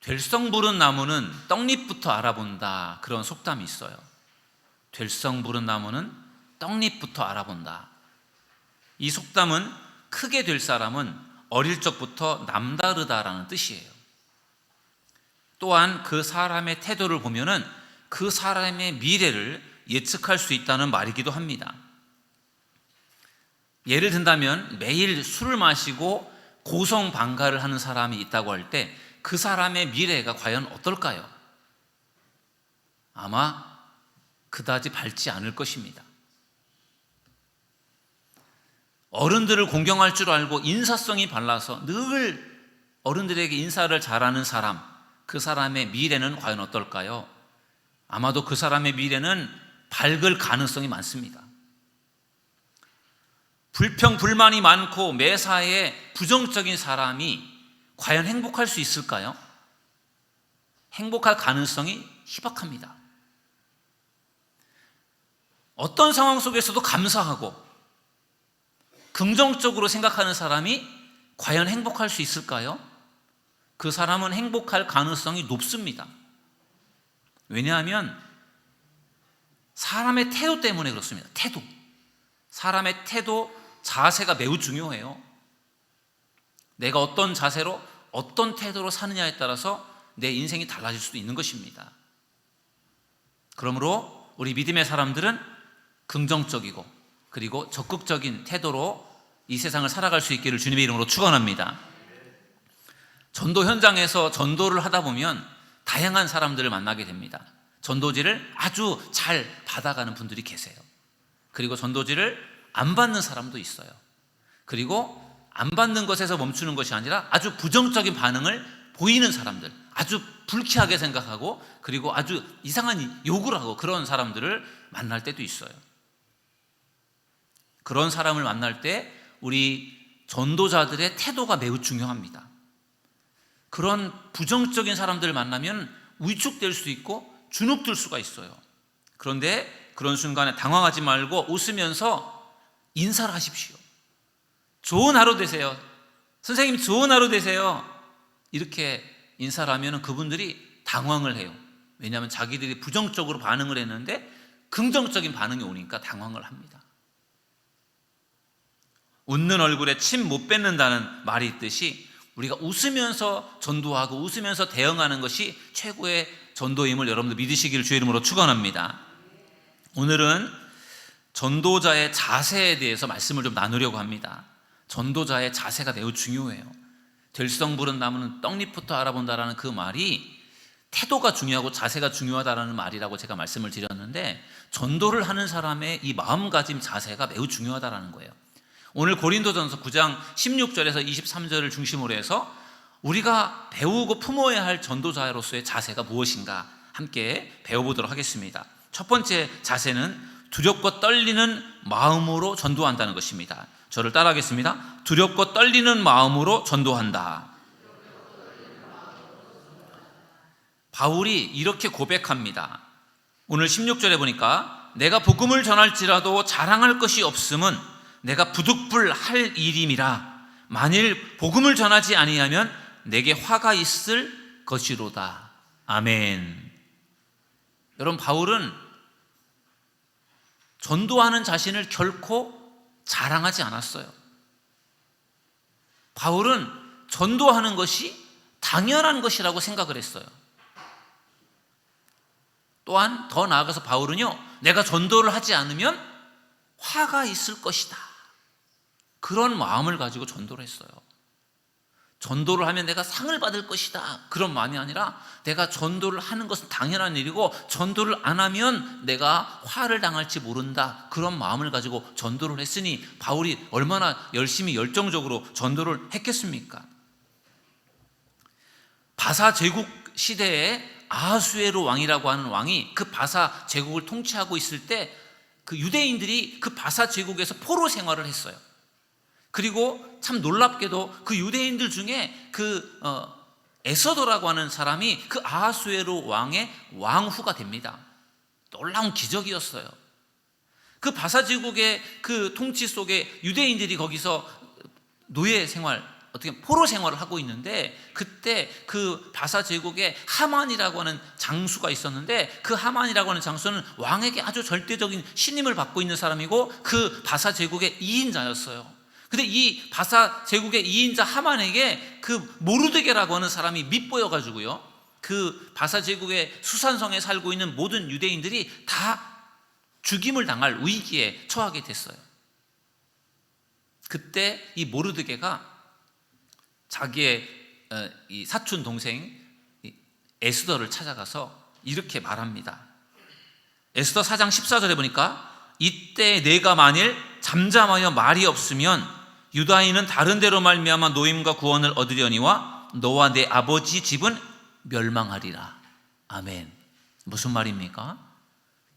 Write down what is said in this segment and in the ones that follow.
될성 부른 나무는 떡잎부터 알아본다, 그런 속담이 있어요. 될성 부른 나무는 떡잎부터 알아본다. 이 속담은 크게 될 사람은 어릴 적부터 남다르다라는 뜻이에요. 또한 그 사람의 태도를 보면은 그 사람의 미래를 예측할 수 있다는 말이기도 합니다. 예를 든다면 매일 술을 마시고 고성방가를 하는 사람이 있다고 할 때 그 사람의 미래가 과연 어떨까요? 아마 그다지 밝지 않을 것입니다. 어른들을 공경할 줄 알고 인사성이 발라서 늘 어른들에게 인사를 잘하는 사람, 그 사람의 미래는 과연 어떨까요? 아마도 그 사람의 미래는 밝을 가능성이 많습니다. 불평, 불만이 많고 매사에 부정적인 사람이 과연 행복할 수 있을까요? 행복할 가능성이 희박합니다. 어떤 상황 속에서도 감사하고 긍정적으로 생각하는 사람이 과연 행복할 수 있을까요? 그 사람은 행복할 가능성이 높습니다. 왜냐하면 사람의 태도 때문에 그렇습니다. 태도. 사람의 태도, 자세가 매우 중요해요. 내가 어떤 자세로 어떤 태도로 사느냐에 따라서 내 인생이 달라질 수도 있는 것입니다. 그러므로 우리 믿음의 사람들은 긍정적이고 그리고 적극적인 태도로 이 세상을 살아갈 수 있기를 주님의 이름으로 축원합니다. 전도 현장에서 전도를 하다 보면 다양한 사람들을 만나게 됩니다. 전도지를 아주 잘 받아가는 분들이 계세요. 그리고 전도지를 안 받는 사람도 있어요. 그리고 안 받는 것에서 멈추는 것이 아니라 아주 부정적인 반응을 보이는 사람들, 아주 불쾌하게 생각하고 그리고 아주 이상한 욕을 하고 그런 사람들을 만날 때도 있어요. 그런 사람을 만날 때 우리 전도자들의 태도가 매우 중요합니다. 그런 부정적인 사람들을 만나면 위축될 수 있고 주눅들 수가 있어요. 그런데 그런 순간에 당황하지 말고 웃으면서 인사를 하십시오. 좋은 하루 되세요. 선생님 좋은 하루 되세요. 이렇게 인사를 하면 그분들이 당황을 해요. 왜냐하면 자기들이 부정적으로 반응을 했는데 긍정적인 반응이 오니까 당황을 합니다. 웃는 얼굴에 침 못 뱉는다는 말이 있듯이 우리가 웃으면서 전도하고 웃으면서 대응하는 것이 최고의 전도임을 여러분들 믿으시기를 주의 이름으로 축원합니다. 오늘은 전도자의 자세에 대해서 말씀을 좀 나누려고 합니다. 전도자의 자세가 매우 중요해요. 될성 부른 나무는 떡잎부터 알아본다라는 그 말이 태도가 중요하고 자세가 중요하다라는 말이라고 제가 말씀을 드렸는데 전도를 하는 사람의 이 마음가짐 자세가 매우 중요하다라는 거예요. 오늘 고린도전서 9장 16절에서 23절을 중심으로 해서 우리가 배우고 품어야 할 전도자로서의 자세가 무엇인가 함께 배워보도록 하겠습니다. 첫 번째 자세는 두렵고 떨리는 마음으로 전도한다는 것입니다. 저를 따라하겠습니다. 두렵고 떨리는 마음으로 전도한다. 바울이 이렇게 고백합니다. 오늘 16절에 보니까 내가 복음을 전할지라도 자랑할 것이 없음은 내가 부득불할 일임이라. 만일 복음을 전하지 아니하면 내게 화가 있을 것이로다. 아멘. 여러분, 바울은 전도하는 자신을 결코 자랑하지 않았어요. 바울은 전도하는 것이 당연한 것이라고 생각을 했어요. 또한 더 나아가서 바울은요, 내가 전도를 하지 않으면 화가 있을 것이다. 그런 마음을 가지고 전도를 했어요. 전도를 하면 내가 상을 받을 것이다. 그런 마음이 아니라 내가 전도를 하는 것은 당연한 일이고 전도를 안 하면 내가 화를 당할지 모른다. 그런 마음을 가지고 전도를 했으니 바울이 얼마나 열심히 열정적으로 전도를 했겠습니까? 바사 제국 시대에 아하수에로 왕이라고 하는 왕이 그 바사 제국을 통치하고 있을 때 그 유대인들이 그 바사 제국에서 포로 생활을 했어요. 그리고 참 놀랍게도 그 유대인들 중에 에서더라고 하는 사람이 그 아하수에로 왕의 왕후가 됩니다. 놀라운 기적이었어요. 그 바사 제국의 그 통치 속에 유대인들이 거기서 노예 생활, 어떻게 포로 생활을 하고 있는데, 그때 그 바사 제국에 하만이라고 하는 장수가 있었는데, 그 하만이라고 하는 장수는 왕에게 아주 절대적인 신임을 받고 있는 사람이고 그 바사 제국의 2인자였어요. 근데 이 바사 제국의 2인자 하만에게 그 모르드게라고 하는 사람이 밉보여 가지고요, 그 바사 제국의 수산성에 살고 있는 모든 유대인들이 다 죽임을 당할 위기에 처하게 됐어요. 그때 이 모르드게가 자기의 이 사촌 동생 에스더를 찾아가서 이렇게 말합니다. 에스더 4장 14절에 보니까 이때 내가 만일 잠잠하여 말이 없으면 유다인은 다른 데로 말미암아 노임과 구원을 얻으려니와 너와 내 아버지 집은 멸망하리라. 아멘. 무슨 말입니까?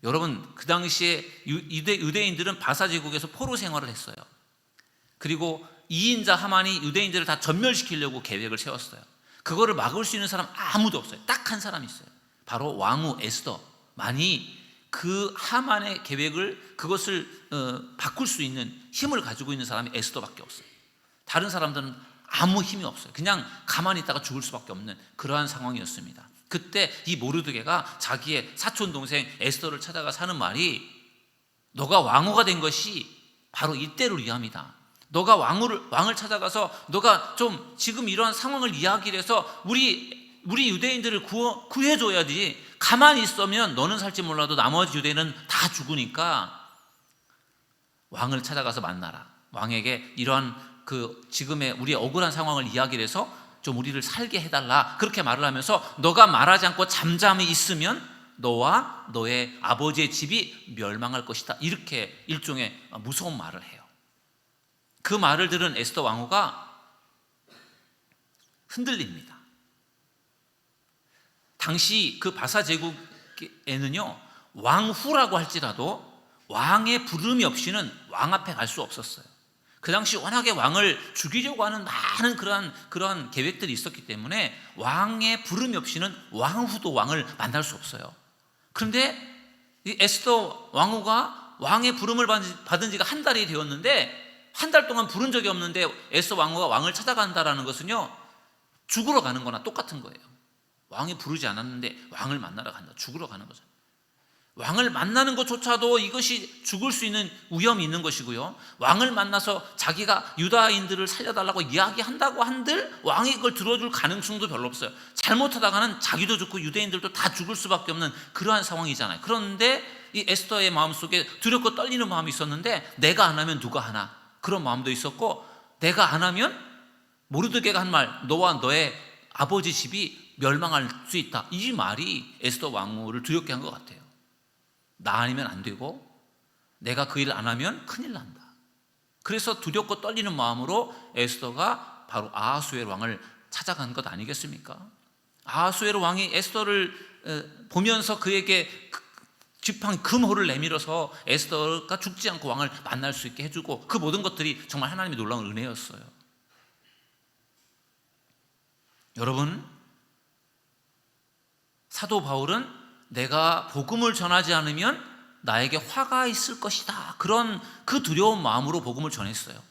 여러분, 그 당시에 유대인들은 바사 제국에서 포로 생활을 했어요. 그리고 2인자 하만이 유대인들을 다 전멸시키려고 계획을 세웠어요. 그거를 막을 수 있는 사람 아무도 없어요. 딱 한 사람이 있어요. 바로 왕후 에스더만이 그 하만의 계획을, 그것을 바꿀 수 있는 힘을 가지고 있는 사람이 에스더밖에 없어요. 다른 사람들은 아무 힘이 없어요. 그냥 가만히 있다가 죽을 수밖에 없는 그러한 상황이었습니다. 그때 이 모르드게가 자기의 사촌 동생 에스더를 찾아가 사는 말이, 너가 왕후가 된 것이 바로 이때를 위함이다. 너가 왕을 찾아가서 너가 좀 지금 이러한 상황을 이야기를 해서 우리 유대인들을 구해줘야지. 가만히 있으면 너는 살지 몰라도 나머지 유대인은 다 죽으니까 왕을 찾아가서 만나라. 왕에게 이러한 그 지금의 우리의 억울한 상황을 이야기를 해서 좀 우리를 살게 해달라. 그렇게 말을 하면서 너가 말하지 않고 잠잠히 있으면 너와 너의 아버지의 집이 멸망할 것이다. 이렇게 일종의 무서운 말을 해요. 그 말을 들은 에스더 왕후가 흔들립니다. 당시 그 바사 제국에는요, 왕후라고 할지라도 왕의 부름이 없이는 왕 앞에 갈 수 없었어요. 그 당시 워낙에 왕을 죽이려고 하는 많은 그러한 계획들이 있었기 때문에 왕의 부름이 없이는 왕후도 왕을 만날 수 없어요. 그런데 이 에스더 왕후가 왕의 부름을 받은 지가 한 달이 되었는데, 한 달 동안 부른 적이 없는데 에스더 왕후가 왕을 찾아간다라는 것은요, 죽으러 가는 거나 똑같은 거예요. 왕이 부르지 않았는데 왕을 만나러 간다. 죽으러 가는 거죠. 왕을 만나는 것조차도 이것이 죽을 수 있는 위험이 있는 것이고요, 왕을 만나서 자기가 유다인들을 살려달라고 이야기한다고 한들 왕이 그걸 들어줄 가능성도 별로 없어요. 잘못하다가는 자기도 죽고 유대인들도 다 죽을 수밖에 없는 그러한 상황이잖아요. 그런데 이 에스더의 마음속에 두렵고 떨리는 마음이 있었는데, 내가 안 하면 누가 하나, 그런 마음도 있었고, 내가 안 하면 모르드게가 한 말, 너와 너의 아버지 집이 멸망할 수 있다, 이 말이 에스더 왕후를 두렵게 한 것 같아요. 나 아니면 안 되고 내가 그 일을 안 하면 큰일 난다. 그래서 두렵고 떨리는 마음으로 에스더가 바로 아하수에로 왕을 찾아간 것 아니겠습니까? 아하수에로 왕이 에스더를 보면서 그에게 지팡이 금호를 내밀어서 에스더가 죽지 않고 왕을 만날 수 있게 해주고, 그 모든 것들이 정말 하나님의 놀라운 은혜였어요. 여러분, 사도 바울은 내가 복음을 전하지 않으면 나에게 화가 있을 것이다, 그런 그 두려운 마음으로 복음을 전했어요.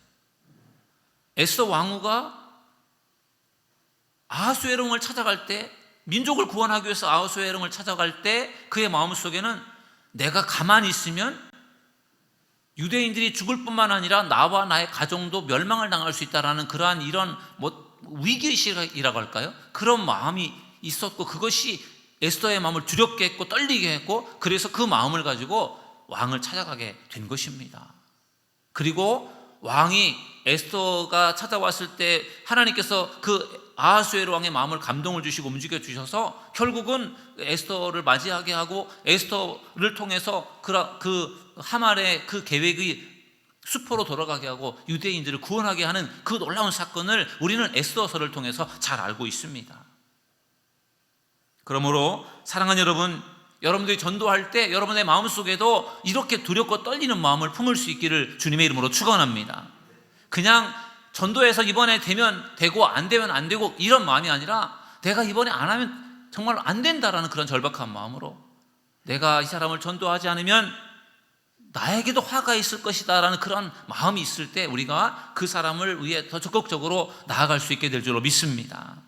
에스더 왕후가 아하수에롱을 찾아갈 때, 민족을 구원하기 위해서 아하수에롱을 찾아갈 때 그의 마음속에는 내가 가만히 있으면 유대인들이 죽을 뿐만 아니라 나와 나의 가정도 멸망을 당할 수 있다라는 그러한 이런 위기의식이라고 할까요? 그런 마음이 있었고, 그것이 에스더의 마음을 두렵게 했고 떨리게 했고, 그래서 그 마음을 가지고 왕을 찾아가게 된 것입니다. 그리고 왕이 에스더가 찾아왔을 때 하나님께서 그 아하수에로 왕의 마음을 감동을 주시고 움직여 주셔서 결국은 에스더를 맞이하게 하고, 에스더를 통해서 그 하만의 그 계획이 수포로 돌아가게 하고 유대인들을 구원하게 하는 그 놀라운 사건을 우리는 에스더서를 통해서 잘 알고 있습니다. 그러므로 사랑하는 여러분, 여러분들이 전도할 때 여러분의 마음속에도 이렇게 두렵고 떨리는 마음을 품을 수 있기를 주님의 이름으로 축원합니다. 그냥 전도해서 이번에 되면 되고 안 되면 안 되고 이런 마음이 아니라, 내가 이번에 안 하면 정말 안 된다라는 그런 절박한 마음으로, 내가 이 사람을 전도하지 않으면 나에게도 화가 있을 것이다 라는 그런 마음이 있을 때 우리가 그 사람을 위해 더 적극적으로 나아갈 수 있게 될 줄로 믿습니다.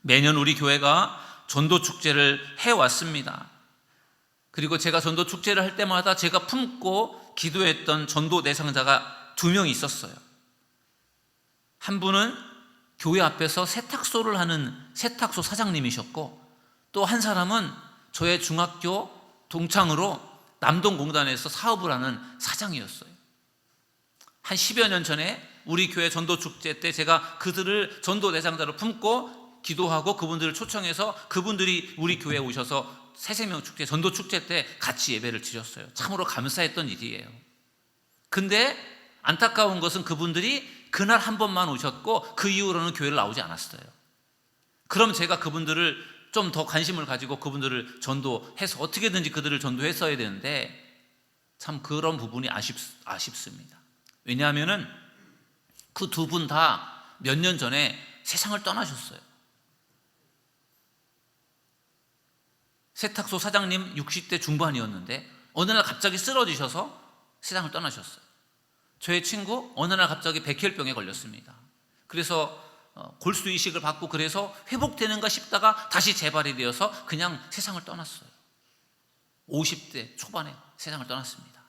매년 우리 교회가 전도축제를 해왔습니다. 그리고 제가 전도축제를 할 때마다 제가 품고 기도했던 전도 대상자가 2명이 있었어요. 한 분은 교회 앞에서 세탁소를 하는 세탁소 사장님이셨고, 또 한 사람은 저의 중학교 동창으로 남동공단에서 사업을 하는 사장이었어요. 한 10여 년 전에 우리 교회 전도축제 때 제가 그들을 전도 대상자로 품고 기도하고 그분들을 초청해서 그분들이 우리 교회에 오셔서 새생명축제 전도축제 때 같이 예배를 드렸어요. 참으로 감사했던 일이에요. 근데 안타까운 것은 그분들이 그날 한 번만 오셨고 그 이후로는 교회를 나오지 않았어요. 그럼 제가 그분들을 좀 더 관심을 가지고 그분들을 전도해서 어떻게든지 그들을 전도했어야 되는데 참 그런 부분이 아쉽습니다. 왜냐하면은 그 2분 다 몇 년 전에 세상을 떠나셨어요. 세탁소 사장님 60대 중반이었는데 어느 날 갑자기 쓰러지셔서 세상을 떠나셨어요. 저의 친구 어느 날 갑자기 백혈병에 걸렸습니다. 그래서 골수 이식을 받고 그래서 회복되는가 싶다가 다시 재발이 되어서 그냥 세상을 떠났어요. 50대 초반에 세상을 떠났습니다.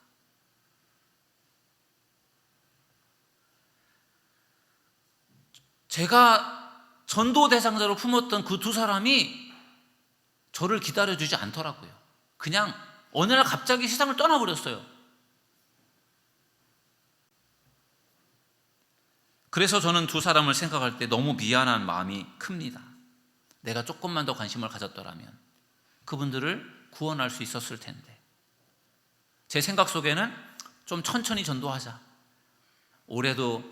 제가 전도 대상자로 품었던 그 2 사람이 저를 기다려주지 않더라고요. 그냥 어느 날 갑자기 세상을 떠나버렸어요. 그래서 저는 2 사람을 생각할 때 너무 미안한 마음이 큽니다. 내가 조금만 더 관심을 가졌더라면 그분들을 구원할 수 있었을 텐데. 제 생각 속에는 좀 천천히 전도하자, 올해도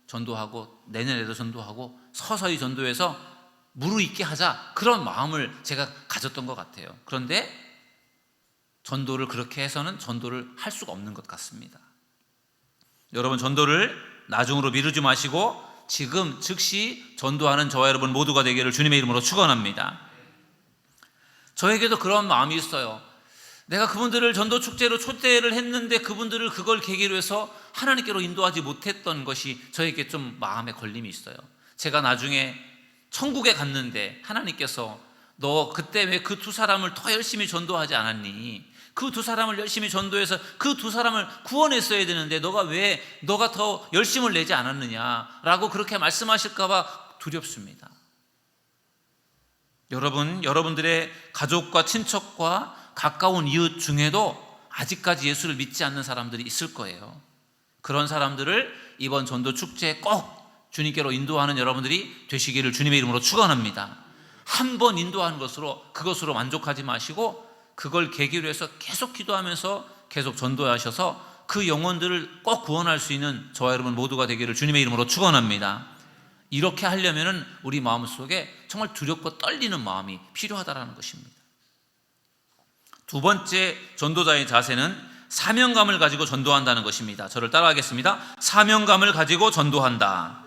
전도하고 내년에도 전도하고 서서히 전도해서 무르익게 하자, 그런 마음을 제가 가졌던 것 같아요. 그런데 전도를 그렇게 해서는 전도를 할 수가 없는 것 같습니다. 여러분, 전도를 나중으로 미루지 마시고 지금 즉시 전도하는 저와 여러분 모두가 되기를 주님의 이름으로 축원합니다. 저에게도 그런 마음이 있어요. 내가 그분들을 전도축제로 초대를 했는데 그분들을 그걸 계기로 해서 하나님께로 인도하지 못했던 것이 저에게 좀 마음에 걸림이 있어요. 제가 나중에 천국에 갔는데 하나님께서 너 그때 왜 그 2 사람을 더 열심히 전도하지 않았니? 그 2 사람을 열심히 전도해서 그 2 사람을 구원했어야 되는데 너가 더 열심을 내지 않았느냐라고 그렇게 말씀하실까 봐 두렵습니다. 여러분들의 가족과 친척과 가까운 이웃 중에도 아직까지 예수를 믿지 않는 사람들이 있을 거예요. 그런 사람들을 이번 전도 축제에 꼭 주님께로 인도하는 여러분들이 되시기를 주님의 이름으로 축원합니다. 한 번 인도하는 그것으로 만족하지 마시고 그걸 계기로 해서 계속 기도하면서 계속 전도하셔서 그 영혼들을 꼭 구원할 수 있는 저와 여러분 모두가 되기를 주님의 이름으로 축원합니다. 이렇게 하려면은 우리 마음속에 정말 두렵고 떨리는 마음이 필요하다라는 것입니다. 2 번째 전도자의 자세는 사명감을 가지고 전도한다는 것입니다. 저를 따라하겠습니다. 사명감을 가지고 전도한다.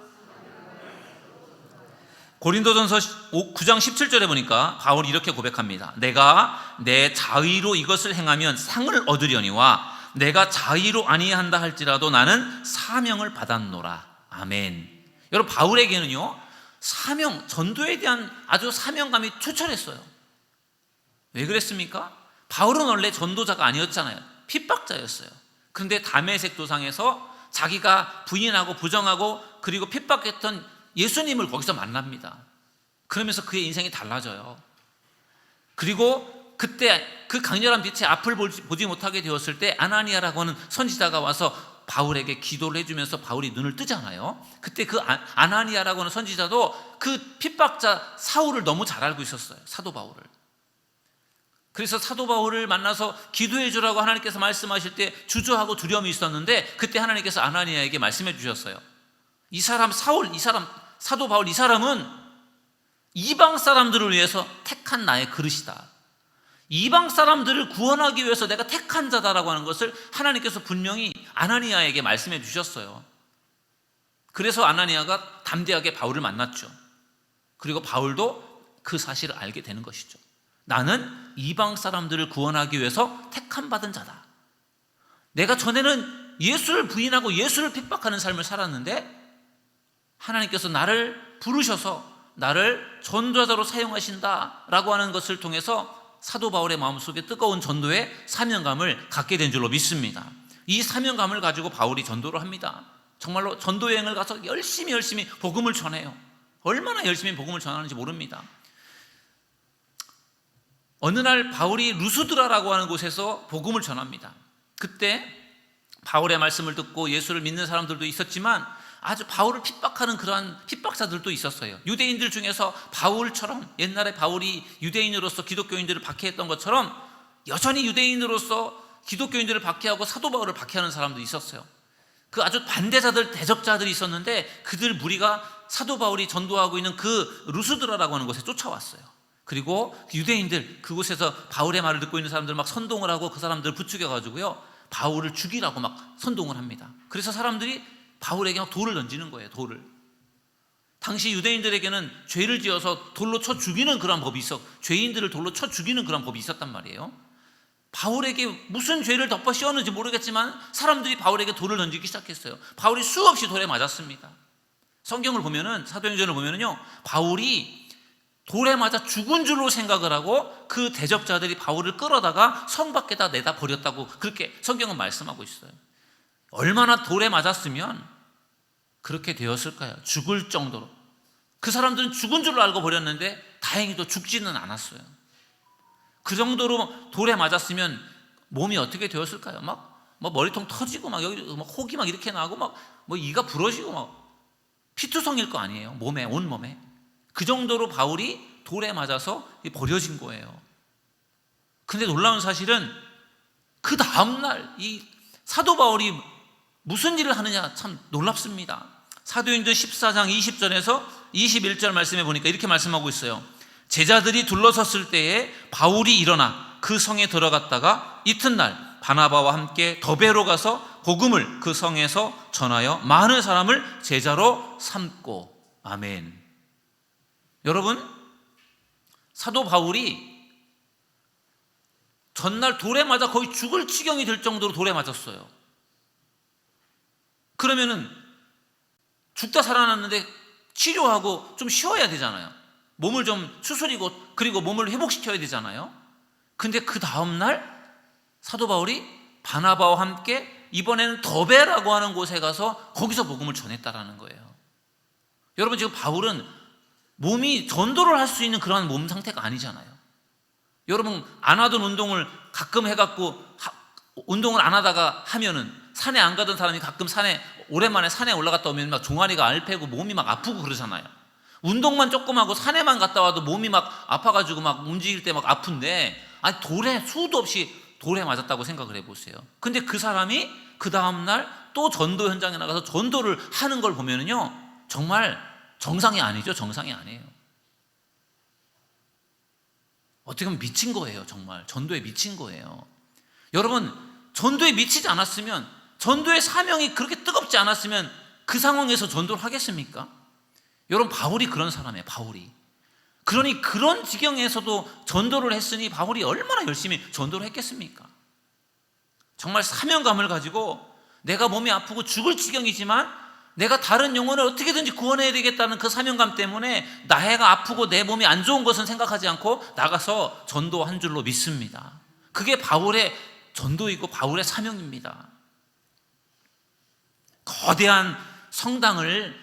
고린도전서 9장 17절에 보니까 바울이 이렇게 고백합니다. 내가 내 자의로 이것을 행하면 상을 얻으려니와 내가 자의로 아니한다 할지라도 나는 사명을 받았노라. 아멘. 여러분, 바울에게는요 사명, 전도에 대한 아주 사명감이 투철했어요. 왜 그랬습니까? 바울은 원래 전도자가 아니었잖아요. 핍박자였어요. 그런데 다메섹 도상에서 자기가 부인하고 부정하고 그리고 핍박했던 예수님을 거기서 만납니다. 그러면서 그의 인생이 달라져요. 그리고 그때 그 강렬한 빛의 앞을 보지 못하게 되었을 때 아나니아라고 하는 선지자가 와서 바울에게 기도를 해주면서 바울이 눈을 뜨잖아요. 그때 그 아나니아라고 하는 선지자도 그 핍박자 사울을 너무 잘 알고 있었어요. 사도 바울을. 그래서 사도 바울을 만나서 기도해 주라고 하나님께서 말씀하실 때 주저하고 두려움이 있었는데 그때 하나님께서 아나니아에게 말씀해 주셨어요. 이 사람 사도 바울 이 사람은 이방 사람들을 위해서 택한 나의 그릇이다. 이방 사람들을 구원하기 위해서 내가 택한 자다라고 하는 것을 하나님께서 분명히 아나니아에게 말씀해 주셨어요. 그래서 아나니아가 담대하게 바울을 만났죠. 그리고 바울도 그 사실을 알게 되는 것이죠. 나는 이방 사람들을 구원하기 위해서 택함 받은 자다. 내가 전에는 예수를 부인하고 예수를 핍박하는 삶을 살았는데 하나님께서 나를 부르셔서 나를 전도자로 사용하신다라고 하는 것을 통해서 사도 바울의 마음속에 뜨거운 전도의 사명감을 갖게 된 줄로 믿습니다. 이 사명감을 가지고 바울이 전도를 합니다. 정말로 전도 여행을 가서 열심히 복음을 전해요. 얼마나 열심히 복음을 전하는지 모릅니다. 어느 날 바울이 루스드라라고 하는 곳에서 복음을 전합니다. 그때 바울의 말씀을 듣고 예수를 믿는 사람들도 있었지만 아주 바울을 핍박하는 그러한 핍박자들도 있었어요. 유대인들 중에서 바울처럼 옛날에 바울이 유대인으로서 기독교인들을 박해했던 것처럼 여전히 유대인으로서 기독교인들을 박해하고 사도 바울을 박해하는 사람도 있었어요. 그 아주 반대자들, 대적자들이 있었는데 그들 무리가 사도 바울이 전도하고 있는 그 루스드라라고 하는 곳에 쫓아왔어요. 그리고 유대인들 그곳에서 바울의 말을 듣고 있는 사람들 막 선동을 하고 그 사람들을 부추겨가지고요 바울을 죽이라고 막 선동을 합니다. 그래서 사람들이 바울에게 막 돌을 던지는 거예요. 돌을. 당시 유대인들에게는 죄를 지어서 돌로 쳐 죽이는 그런 법이 죄인들을 돌로 쳐 죽이는 그런 법이 있었단 말이에요. 바울에게 무슨 죄를 덮어 씌웠는지 모르겠지만 사람들이 바울에게 돌을 던지기 시작했어요. 바울이 수없이 돌에 맞았습니다. 성경을 보면은 사도행전을 보면은요 바울이 돌에 맞아 죽은 줄로 생각을 하고 그 대적자들이 바울을 끌어다가 성 밖에다 내다 버렸다고 그렇게 성경은 말씀하고 있어요. 얼마나 돌에 맞았으면 그렇게 되었을까요? 죽을 정도로. 그 사람들은 죽은 줄로 알고 버렸는데 다행히도 죽지는 않았어요. 그 정도로 돌에 맞았으면 몸이 어떻게 되었을까요? 막 머리통 터지고 막 여기 막 혹이 막 이렇게 나고 막 이가 부러지고 막 피투성일 거 아니에요. 몸에 온몸에. 그 정도로 바울이 돌에 맞아서 버려진 거예요. 근데 놀라운 사실은 그 다음날 이 사도 바울이 무슨 일을 하느냐 참 놀랍습니다. 사도행전 14장 20절에서 21절 말씀해 보니까 이렇게 말씀하고 있어요. 제자들이 둘러섰을 때에 바울이 일어나 그 성에 들어갔다가 이튿날 바나바와 함께 더베로 가서 복음을 그 성에서 전하여 많은 사람을 제자로 삼고. 아멘. 여러분, 사도 바울이 전날 돌에 맞아 거의 죽을 지경이 될 정도로 돌에 맞았어요. 그러면은 죽다 살아났는데 치료하고 좀 쉬어야 되잖아요. 몸을 좀 추스리고 그리고 몸을 회복시켜야 되잖아요. 근데 그 다음날 사도 바울이 바나바와 함께 이번에는 더베라고 하는 곳에 가서 거기서 복음을 전했다라는 거예요. 여러분, 지금 바울은 몸이 전도를 할 수 있는 그런 몸 상태가 아니잖아요. 여러분, 안 하던 운동을 가끔 해갖고 운동을 안 하다가 하면은 산에 안 가던 사람이 가끔 오랜만에 산에 올라갔다 오면 막 종아리가 알패고 몸이 막 아프고 그러잖아요. 운동만 조금 하고 산에만 갔다 와도 몸이 막 아파가지고 막 움직일 때 막 아픈데, 아니 수도 없이 돌에 맞았다고 생각을 해보세요. 근데 그 사람이 그 다음날 또 전도 현장에 나가서 전도를 하는 걸 보면은요 정말 정상이 아니죠. 정상이 아니에요. 어떻게 보면 미친 거예요. 정말 전도에 미친 거예요. 여러분, 전도에 미치지 않았으면, 전도의 사명이 그렇게 뜨겁지 않았으면 그 상황에서 전도를 하겠습니까? 여러분, 바울이 그런 사람이에요. 바울이. 그러니 그런 지경에서도 전도를 했으니 바울이 얼마나 열심히 전도를 했겠습니까? 정말 사명감을 가지고 내가 몸이 아프고 죽을 지경이지만 내가 다른 영혼을 어떻게든지 구원해야 되겠다는 그 사명감 때문에 나해가 아프고 내 몸이 안 좋은 것은 생각하지 않고 나가서 전도한 줄로 믿습니다. 그게 바울의 전도이고 바울의 사명입니다. 거대한 성당을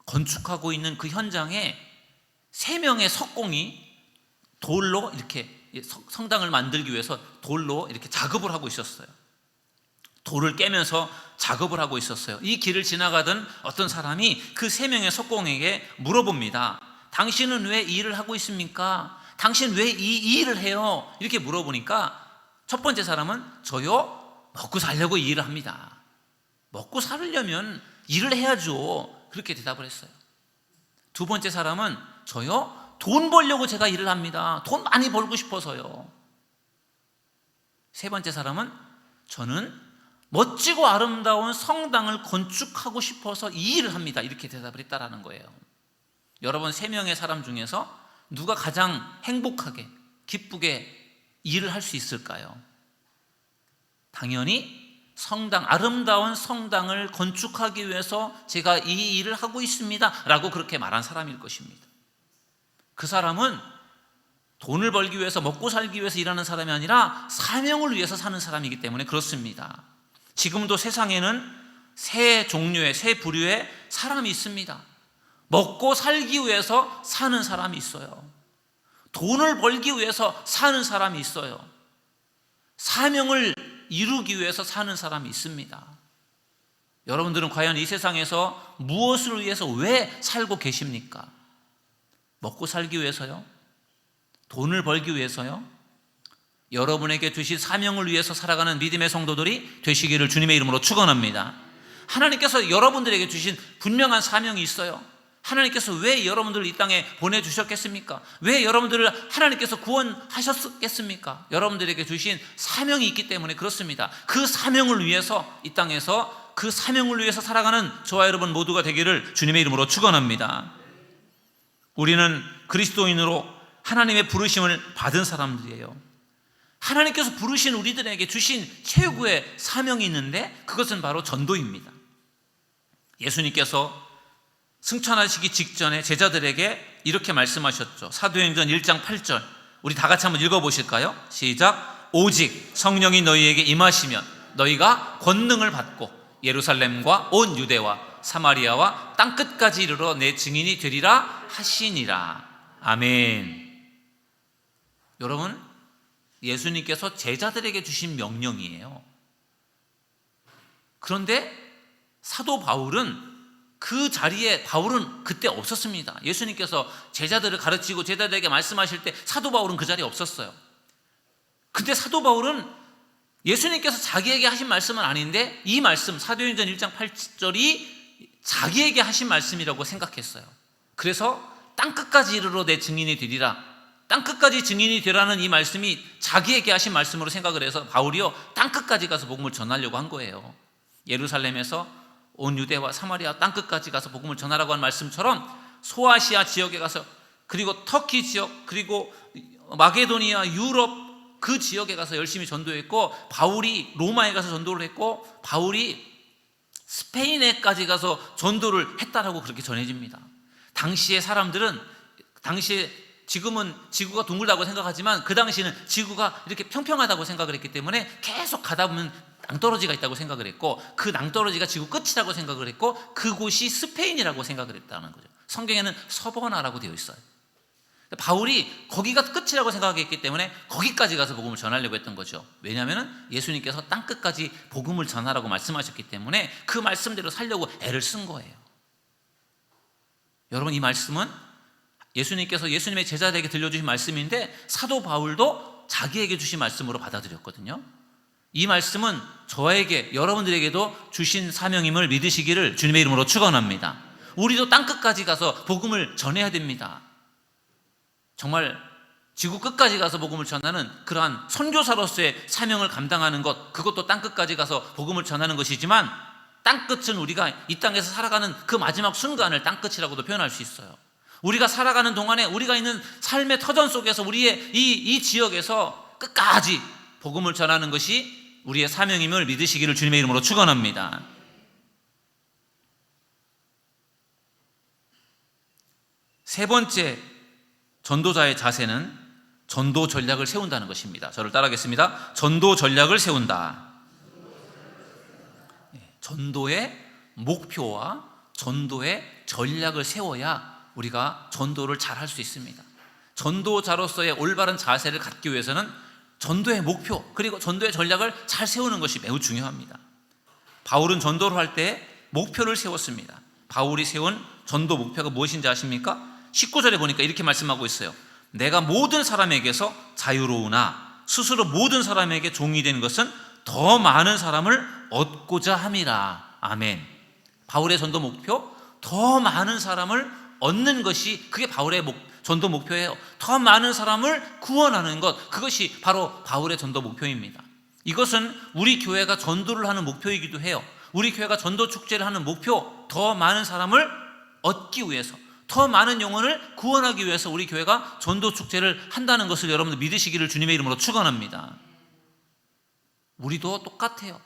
건축하고 있는 그 현장에 3명의 석공이 돌로 이렇게 성당을 만들기 위해서 돌로 이렇게 작업을 하고 있었어요. 돌을 깨면서 작업을 하고 있었어요. 이 길을 지나가던 어떤 사람이 그 3명의 석공에게 물어봅니다. 당신은 왜 이 일을 하고 있습니까? 당신 왜 이 일을 해요? 이렇게 물어보니까 첫 번째 사람은 저요, 먹고 살려고 이 일을 합니다. 먹고 살려면 일을 해야죠. 그렇게 대답을 했어요. 두 번째 사람은 저요, 돈 벌려고 제가 일을 합니다. 돈 많이 벌고 싶어서요. 세 번째 사람은 저는 멋지고 아름다운 성당을 건축하고 싶어서 이 일을 합니다. 이렇게 대답을 했다라는 거예요. 여러분, 3명의 사람 중에서 누가 가장 행복하게 기쁘게 일을 할 수 있을까요? 당연히 성당, 아름다운 성당을 건축하기 위해서 제가 이 일을 하고 있습니다 라고 그렇게 말한 사람일 것입니다. 그 사람은 돈을 벌기 위해서, 먹고 살기 위해서 일하는 사람이 아니라 사명을 위해서 사는 사람이기 때문에 그렇습니다. 지금도 세상에는 세 종류의, 세 부류의 사람이 있습니다. 먹고 살기 위해서 사는 사람이 있어요. 돈을 벌기 위해서 사는 사람이 있어요. 사명을 이루기 위해서 사는 사람이 있습니다. 여러분들은 과연 이 세상에서 무엇을 위해서 왜 살고 계십니까? 먹고 살기 위해서요? 돈을 벌기 위해서요? 여러분에게 주신 사명을 위해서 살아가는 믿음의 성도들이 되시기를 주님의 이름으로 축원합니다. 하나님께서 여러분들에게 주신 분명한 사명이 있어요. 하나님께서 왜 여러분들을 이 땅에 보내주셨겠습니까? 왜 여러분들을 하나님께서 구원하셨겠습니까? 여러분들에게 주신 사명이 있기 때문에 그렇습니다. 그 사명을 위해서 이 땅에서 그 사명을 위해서 살아가는 저와 여러분 모두가 되기를 주님의 이름으로 축원합니다. 우리는 그리스도인으로 하나님의 부르심을 받은 사람들이에요. 하나님께서 부르신 우리들에게 주신 최고의 사명이 있는데 그것은 바로 전도입니다. 예수님께서 승천하시기 직전에 제자들에게 이렇게 말씀하셨죠. 사도행전 1장 8절 우리 다 같이 한번 읽어보실까요? 시작. 오직 성령이 너희에게 임하시면 너희가 권능을 받고 예루살렘과 온 유대와 사마리아와 땅끝까지 이르러 내 증인이 되리라 하시니라. 아멘. 여러분, 예수님께서 제자들에게 주신 명령이에요. 그런데 사도 바울은 그 자리에 바울은 그때 없었습니다. 예수님께서 제자들을 가르치고 제자들에게 말씀하실 때 사도 바울은 그 자리에 없었어요. 근데 사도 바울은 예수님께서 자기에게 하신 말씀은 아닌데 이 말씀 사도행전 1장 8절이 자기에게 하신 말씀이라고 생각했어요. 그래서 땅끝까지 이르러 내 증인이 되리라, 땅끝까지 증인이 되라는 이 말씀이 자기에게 하신 말씀으로 생각을 해서 바울이요 땅끝까지 가서 복음을 전하려고 한 거예요. 예루살렘에서 온 유대와 사마리아 땅끝까지 가서 복음을 전하라고 한 말씀처럼 소아시아 지역에 가서, 그리고 터키 지역, 그리고 마게도니아, 유럽 그 지역에 가서 열심히 전도했고, 바울이 로마에 가서 전도를 했고, 바울이 스페인에까지 가서 전도를 했다라고 그렇게 전해집니다. 당시의 사람들은, 당시에 지금은 지구가 둥글다고 생각하지만 그 당시는 지구가 이렇게 평평하다고 생각을 했기 때문에 계속 가다 보면 낭떠러지가 있다고 생각을 했고, 그 낭떠러지가 지구 끝이라고 생각을 했고, 그곳이 스페인이라고 생각을 했다는 거죠. 성경에는 서버나라고 되어 있어요. 바울이 거기가 끝이라고 생각했기 때문에 거기까지 가서 복음을 전하려고 했던 거죠. 왜냐하면 예수님께서 땅끝까지 복음을 전하라고 말씀하셨기 때문에 그 말씀대로 살려고 애를 쓴 거예요. 여러분, 이 말씀은 예수님께서 예수님의 제자들에게 들려주신 말씀인데 사도 바울도 자기에게 주신 말씀으로 받아들였거든요. 이 말씀은 저에게, 여러분들에게도 주신 사명임을 믿으시기를 주님의 이름으로 축원합니다. 우리도 땅끝까지 가서 복음을 전해야 됩니다. 정말 지구 끝까지 가서 복음을 전하는 그러한 선교사로서의 사명을 감당하는 것, 그것도 땅끝까지 가서 복음을 전하는 것이지만, 땅끝은 우리가 이 땅에서 살아가는 그 마지막 순간을 땅끝이라고도 표현할 수 있어요. 우리가 살아가는 동안에 우리가 있는 삶의 터전 속에서 우리의 이 지역에서 끝까지 복음을 전하는 것이 우리의 사명임을 믿으시기를 주님의 이름으로 축원합니다. 세 번째 전도자의 자세는 전도 전략을 세운다는 것입니다. 저를 따라하겠습니다. 전도 전략을 세운다. 전도의 목표와 전도의 전략을 세워야 우리가 전도를 잘 할 수 있습니다. 전도자로서의 올바른 자세를 갖기 위해서는 전도의 목표, 그리고 전도의 전략을 잘 세우는 것이 매우 중요합니다. 바울은 전도를 할 때 목표를 세웠습니다. 바울이 세운 전도 목표가 무엇인지 아십니까? 19절에 보니까 이렇게 말씀하고 있어요. 내가 모든 사람에게서 자유로우나 스스로 모든 사람에게 종이 된 것은 더 많은 사람을 얻고자 함이라. 아멘. 바울의 전도 목표, 더 많은 사람을 얻는 것이, 그게 바울의 전도 목표예요. 더 많은 사람을 구원하는 것, 그것이 바로 바울의 전도 목표입니다. 이것은 우리 교회가 전도를 하는 목표이기도 해요. 우리 교회가 전도 축제를 하는 목표, 더 많은 사람을 얻기 위해서, 더 많은 영혼을 구원하기 위해서 우리 교회가 전도 축제를 한다는 것을 여러분들 믿으시기를 주님의 이름으로 축원합니다. 우리도 똑같아요.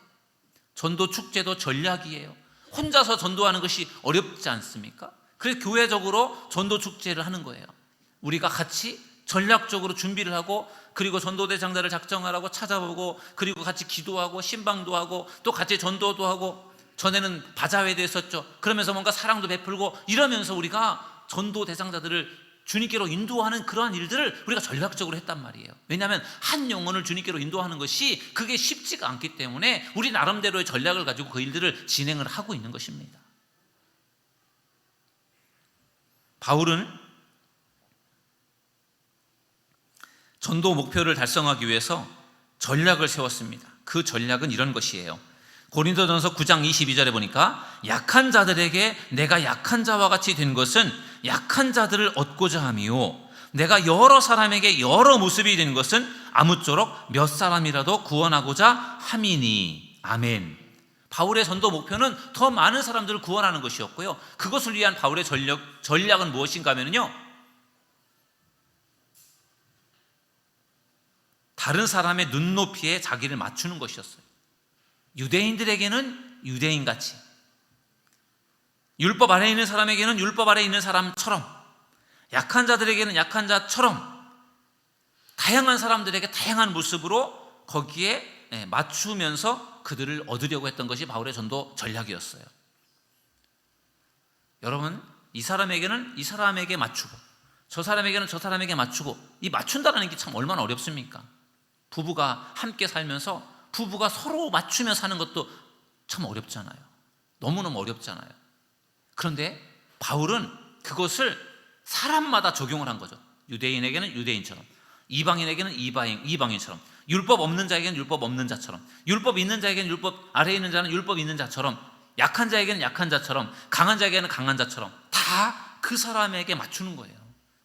전도 축제도 전략이에요. 혼자서 전도하는 것이 어렵지 않습니까? 그래서 교회적으로 전도 축제를 하는 거예요. 우리가 같이 전략적으로 준비를 하고, 그리고 전도대상자를 작정하라고 찾아보고, 그리고 같이 기도하고 신방도 하고 또 같이 전도도 하고, 전에는 바자회도 했었죠. 그러면서 뭔가 사랑도 베풀고 이러면서 우리가 전도 대상자들을 주님께로 인도하는 그러한 일들을 우리가 전략적으로 했단 말이에요. 왜냐하면 한 영혼을 주님께로 인도하는 것이 그게 쉽지가 않기 때문에 우리 나름대로의 전략을 가지고 그 일들을 진행을 하고 있는 것입니다. 바울은 전도 목표를 달성하기 위해서 전략을 세웠습니다. 그 전략은 이런 것이에요. 고린도전서 9장 22절에 보니까 약한 자들에게 내가 약한 자와 같이 된 것은 약한 자들을 얻고자 함이요, 내가 여러 사람에게 여러 모습이 된 것은 아무쪼록 몇 사람이라도 구원하고자 함이니. 아멘. 바울의 전도 목표는 더 많은 사람들을 구원하는 것이었고요, 그것을 위한 바울의 전략은 무엇인가 하면요, 다른 사람의 눈높이에 자기를 맞추는 것이었어요. 유대인들에게는 유대인같이, 율법 아래에 있는 사람에게는 율법 아래에 있는 사람처럼, 약한 자들에게는 약한 자처럼, 다양한 사람들에게 다양한 모습으로 거기에 맞추면서 그들을 얻으려고 했던 것이 바울의 전도 전략이었어요. 여러분, 이 사람에게는 이 사람에게 맞추고, 저 사람에게는 저 사람에게 맞추고, 이 맞춘다는 게 참 얼마나 어렵습니까? 부부가 함께 살면서 부부가 서로 맞추며 사는 것도 참 어렵잖아요. 너무너무 어렵잖아요. 그런데 바울은 그것을 사람마다 적용을 한 거죠. 유대인에게는 유대인처럼, 이방인에게는 이방인처럼, 율법 없는 자에게는 율법 없는 자처럼, 율법 있는 자에게는 율법 아래에 있는 자는 율법 있는 자처럼, 약한 자에게는 약한 자처럼, 강한 자에게는 강한 자처럼 다 그 사람에게 맞추는 거예요.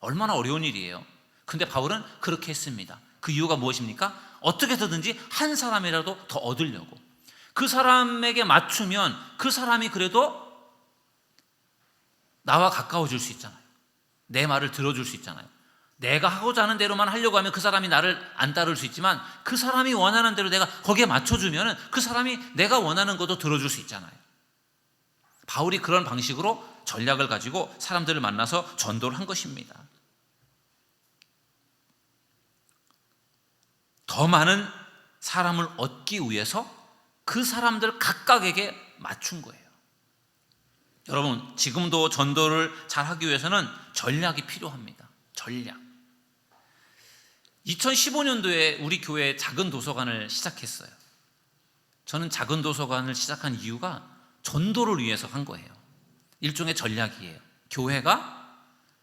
얼마나 어려운 일이에요. 근데 바울은 그렇게 했습니다. 그 이유가 무엇입니까? 어떻게 해서든지 한 사람이라도 더 얻으려고. 그 사람에게 맞추면 그 사람이 그래도 나와 가까워질 수 있잖아요. 내 말을 들어줄 수 있잖아요. 내가 하고자 하는 대로만 하려고 하면 그 사람이 나를 안 따를 수 있지만, 그 사람이 원하는 대로 내가 거기에 맞춰주면 그 사람이 내가 원하는 것도 들어줄 수 있잖아요. 바울이 그런 방식으로 전략을 가지고 사람들을 만나서 전도를 한 것입니다. 더 많은 사람을 얻기 위해서 그 사람들 각각에게 맞춘 거예요. 여러분, 지금도 전도를 잘하기 위해서는 전략이 필요합니다. 전략. 2015년도에 우리 교회에 작은 도서관을 시작했어요. 저는 작은 도서관을 시작한 이유가 전도를 위해서 한 거예요. 일종의 전략이에요. 교회가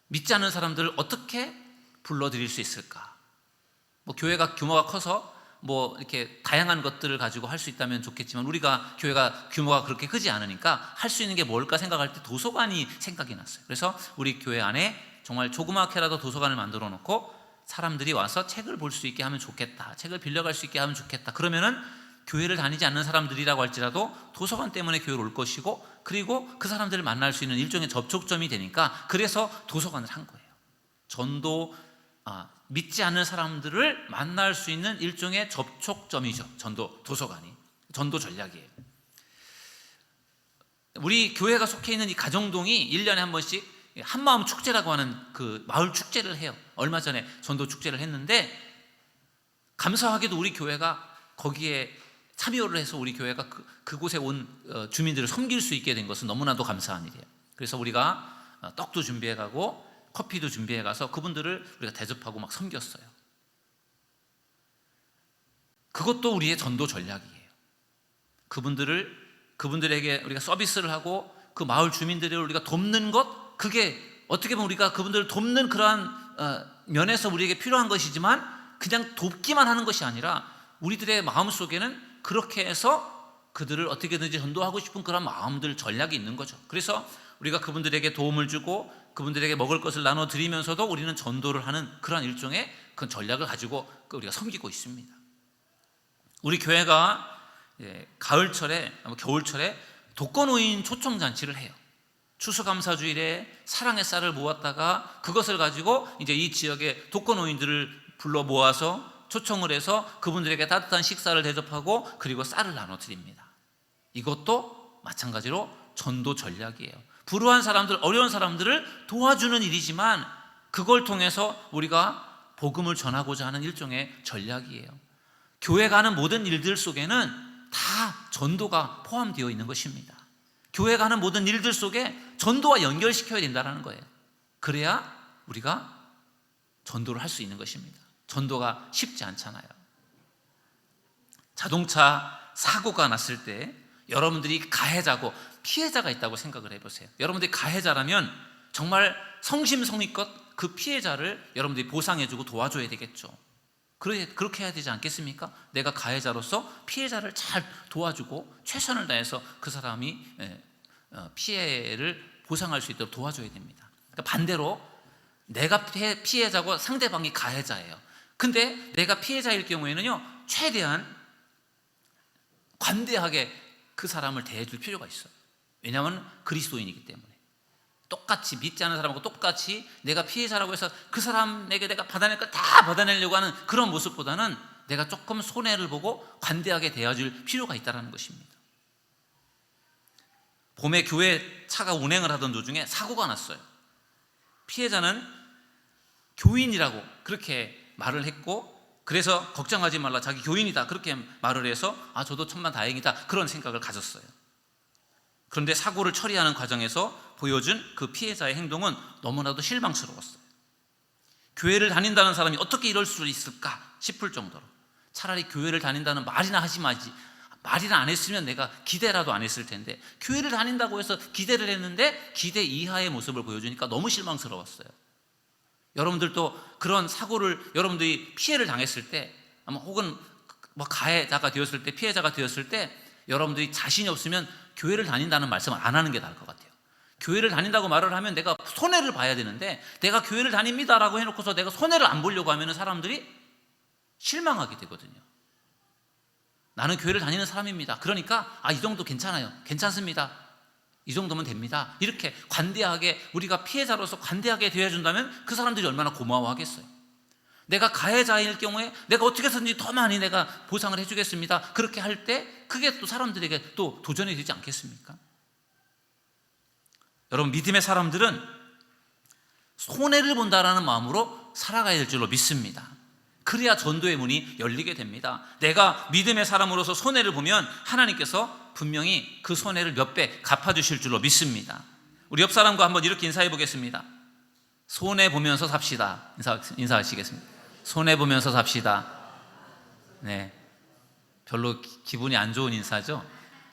믿지 않는 사람들을 어떻게 불러들일 수 있을까? 교회가 규모가 커서 이렇게 다양한 것들을 가지고 할 수 있다면 좋겠지만, 우리가 교회가 규모가 그렇게 크지 않으니까 할 수 있는 게 뭘까 생각할 때 도서관이 생각이 났어요. 그래서 우리 교회 안에 정말 조그맣게라도 도서관을 만들어 놓고 사람들이 와서 책을 볼 수 있게 하면 좋겠다, 책을 빌려갈 수 있게 하면 좋겠다. 그러면은 교회를 다니지 않는 사람들이라고 할지라도 도서관 때문에 교회를 올 것이고, 그리고 그 사람들을 만날 수 있는 일종의 접촉점이 되니까, 그래서 도서관을 한 거예요. 전도 믿지 않는 사람들을 만날 수 있는 일종의 접촉점이죠. 전도 도서관이. 전도 전략이에요. 우리 교회가 속해 있는 이 가정동이 1년에 한 번씩 한마음 축제라고 하는 그 마을 축제를 해요. 얼마 전에 전도 축제를 했는데, 감사하게도 우리 교회가 거기에 참여를 해서 우리 교회가 그곳에 온 주민들을 섬길 수 있게 된 것은 너무나도 감사한 일이에요. 그래서 우리가 떡도 준비해 가고 커피도 준비해 가서 그분들을 우리가 대접하고 막 섬겼어요. 그것도 우리의 전도 전략이에요. 그분들에게 우리가 서비스를 하고 그 마을 주민들을 우리가 돕는 것, 그게 어떻게 보면 우리가 그분들을 돕는 그러한 면에서 우리에게 필요한 것이지만, 그냥 돕기만 하는 것이 아니라 우리들의 마음속에는 그렇게 해서 그들을 어떻게든지 전도하고 싶은 그런 마음들, 전략이 있는 거죠. 그래서 우리가 그분들에게 도움을 주고 그분들에게 먹을 것을 나눠드리면서도 우리는 전도를 하는 그런 일종의 그 전략을 가지고 우리가 섬기고 있습니다. 우리 교회가 가을철에, 겨울철에 독거노인 초청잔치를 해요. 추수감사주일에 사랑의 쌀을 모았다가 그것을 가지고 이제 이 지역의 독거노인들을 불러 모아서 초청을 해서 그분들에게 따뜻한 식사를 대접하고 그리고 쌀을 나눠드립니다. 이것도 마찬가지로 전도 전략이에요. 불우한 사람들, 어려운 사람들을 도와주는 일이지만 그걸 통해서 우리가 복음을 전하고자 하는 일종의 전략이에요. 교회가 하는 모든 일들 속에는 다 전도가 포함되어 있는 것입니다. 교회가 하는 모든 일들 속에 전도와 연결시켜야 된다는 거예요. 그래야 우리가 전도를 할 수 있는 것입니다. 전도가 쉽지 않잖아요. 자동차 사고가 났을 때 여러분들이 가해자고 피해자가 있다고 생각을 해보세요. 여러분들이 가해자라면 정말 성심성의껏 그 피해자를 여러분들이 보상해주고 도와줘야 되겠죠. 그렇게 해야 되지 않겠습니까? 내가 가해자로서 피해자를 잘 도와주고 최선을 다해서 그 사람이 피해를 보상할 수 있도록 도와줘야 됩니다. 그러니까 반대로 내가 피해자고 상대방이 가해자예요. 근데 내가 피해자일 경우에는요, 최대한 관대하게 그 사람을 대해줄 필요가 있어요. 왜냐하면 그리스도인이기 때문에. 똑같이 믿지 않는 사람하고 똑같이 내가 피해자라고 해서 그 사람에게 내가 받아낼 걸 다 받아내려고 하는 그런 모습보다는 내가 조금 손해를 보고 관대하게 대해줄 필요가 있다는 것입니다. 봄에 교회 차가 운행을 하던 도중에 사고가 났어요. 피해자는 교인이라고 그렇게 말을 했고, 그래서 걱정하지 말라, 자기 교인이다 그렇게 말을 해서 저도 천만 다행이다 그런 생각을 가졌어요. 그런데 사고를 처리하는 과정에서 보여준 그 피해자의 행동은 너무나도 실망스러웠어요. 교회를 다닌다는 사람이 어떻게 이럴 수 있을까 싶을 정도로, 차라리 교회를 다닌다는 말이나 하지 마지, 말이나 안 했으면 내가 기대라도 안 했을 텐데 교회를 다닌다고 해서 기대를 했는데 기대 이하의 모습을 보여주니까 너무 실망스러웠어요. 여러분들도 그런 사고를 여러분들이 피해를 당했을 때, 아마 혹은 가해자가 되었을 때, 피해자가 되었을 때 여러분들이 자신이 없으면 교회를 다닌다는 말씀을 안 하는 게 나을 것 같아요. 교회를 다닌다고 말을 하면 내가 손해를 봐야 되는데, 내가 교회를 다닙니다라고 해놓고서 내가 손해를 안 보려고 하면 사람들이 실망하게 되거든요. 나는 교회를 다니는 사람입니다. 그러니까 이 정도 괜찮아요, 괜찮습니다, 이 정도면 됩니다, 이렇게 관대하게 우리가 피해자로서 관대하게 대해준다면 그 사람들이 얼마나 고마워하겠어요. 내가 가해자일 경우에 내가 어떻게 해서든지 더 많이 내가 보상을 해주겠습니다, 그렇게 할 때 그게 또 사람들에게 또 도전이 되지 않겠습니까? 여러분, 믿음의 사람들은 손해를 본다라는 마음으로 살아가야 될 줄로 믿습니다. 그래야 전도의 문이 열리게 됩니다. 내가 믿음의 사람으로서 손해를 보면 하나님께서 분명히 그 손해를 몇 배 갚아주실 줄로 믿습니다. 우리 옆 사람과 한번 이렇게 인사해 보겠습니다. 손해 보면서 삽시다. 인사하시겠습니다. 손해 보면서 삽시다. 네, 별로 기분이 안 좋은 인사죠.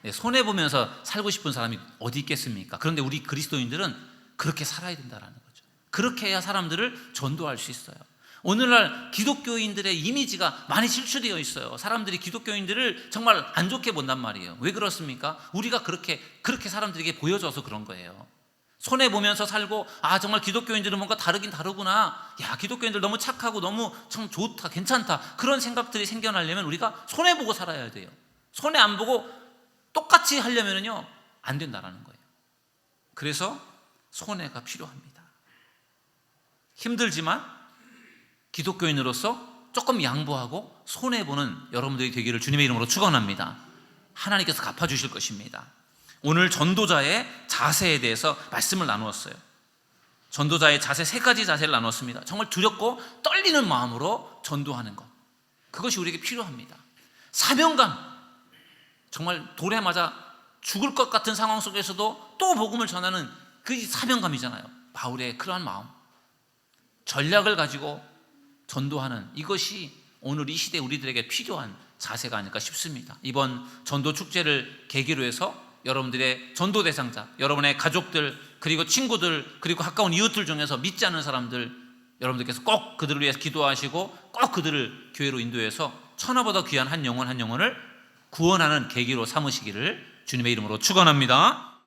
네, 손해 보면서 살고 싶은 사람이 어디 있겠습니까? 그런데 우리 그리스도인들은 그렇게 살아야 된다는 거죠. 그렇게 해야 사람들을 전도할 수 있어요. 오늘날 기독교인들의 이미지가 많이 실추되어 있어요. 사람들이 기독교인들을 정말 안 좋게 본단 말이에요. 왜 그렇습니까? 우리가 그렇게 사람들에게 보여줘서 그런 거예요. 손해보면서 살고, 정말 기독교인들은 뭔가 다르긴 다르구나, 기독교인들 너무 착하고 너무 참 좋다, 괜찮다, 그런 생각들이 생겨나려면 우리가 손해보고 살아야 돼요. 손해 안 보고 똑같이 하려면요 안 된다라는 거예요. 그래서 손해가 필요합니다. 힘들지만 기독교인으로서 조금 양보하고 손해보는 여러분들이 되기를 주님의 이름으로 축원합니다. 하나님께서 갚아주실 것입니다. 오늘 전도자의 자세에 대해서 말씀을 나누었어요. 전도자의 자세, 3가지 자세를 나눴습니다. 정말 두렵고 떨리는 마음으로 전도하는 것, 그것이 우리에게 필요합니다. 사명감, 정말 돌에 맞아 죽을 것 같은 상황 속에서도 또 복음을 전하는 그 사명감이잖아요. 바울의 그러한 마음, 전략을 가지고 전도하는 이것이 오늘 이 시대 우리들에게 필요한 자세가 아닐까 싶습니다. 이번 전도 축제를 계기로 해서 여러분들의 전도 대상자, 여러분의 가족들, 그리고 친구들, 그리고 가까운 이웃들 중에서 믿지 않는 사람들, 여러분들께서 꼭 그들을 위해서 기도하시고 꼭 그들을 교회로 인도해서 천하보다 귀한 한 영혼을 구원하는 계기로 삼으시기를 주님의 이름으로 축원합니다.